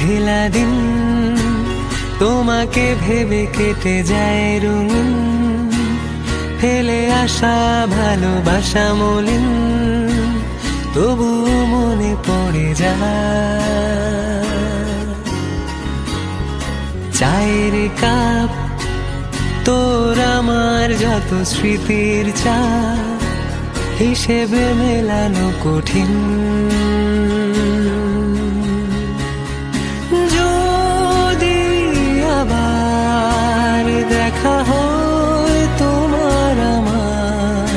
ঘিলা দিন তোমাকে ভেবে কেটে যায় রঙিন, ফেলে আসা ভালোবাসা মলিন, তবু মনে পড়ে যায়। চায়ের কাপ তোর আমার যত স্মৃতির চা, হিসেবে মেলানো কঠিন। যদি আবার দেখা হয় তোমার আমার,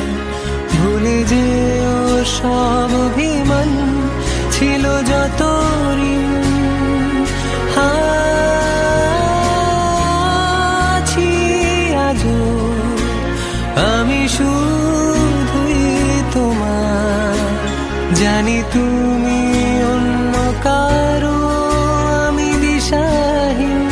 ভুলে যেও সব অভিমান, ছিল যত ঋণ। আছি আজও আমি শুধুই তোমার, জানি তুমি অন্য কারো, আমি দিশাহীন।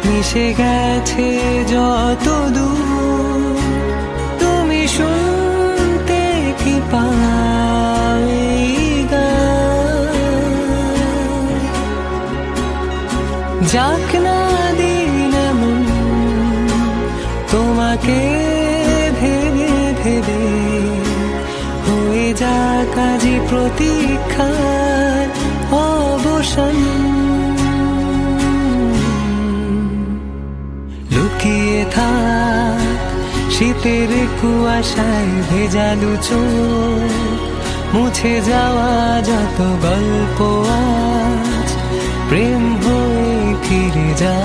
মিশে গেছে যত দূর, তুমি শুনতে কি পাও এই গান? যাক না দিন এমন তোমাকে ভেবে ভেবে, হয়ে যাক আজি প্রতীক্ষার অবসান। লুকিয়ে থাক শীতের কুয়াশায় ভেজালু চোখ, মুছে যাওয়া যত গল্প আজ প্রেম হয়ে ফিরে যায়।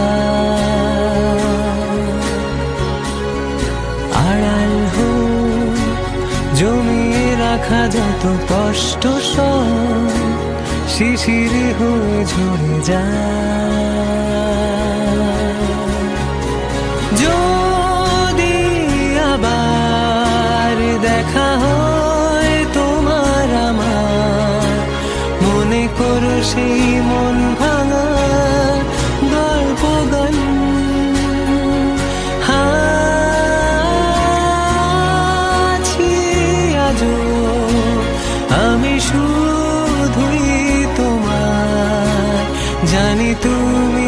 আড়াল হোক জমিয়ে রাখা যত কষ্ট সব, শিশিরে হয়ে ঝরে যায়। যদি আবার দেখা হয় তোমার আমার, মনে করো সেই মন ভাঙা গল্প গান। আছি আজও আমি শুধুই তোমার, জানি তুমি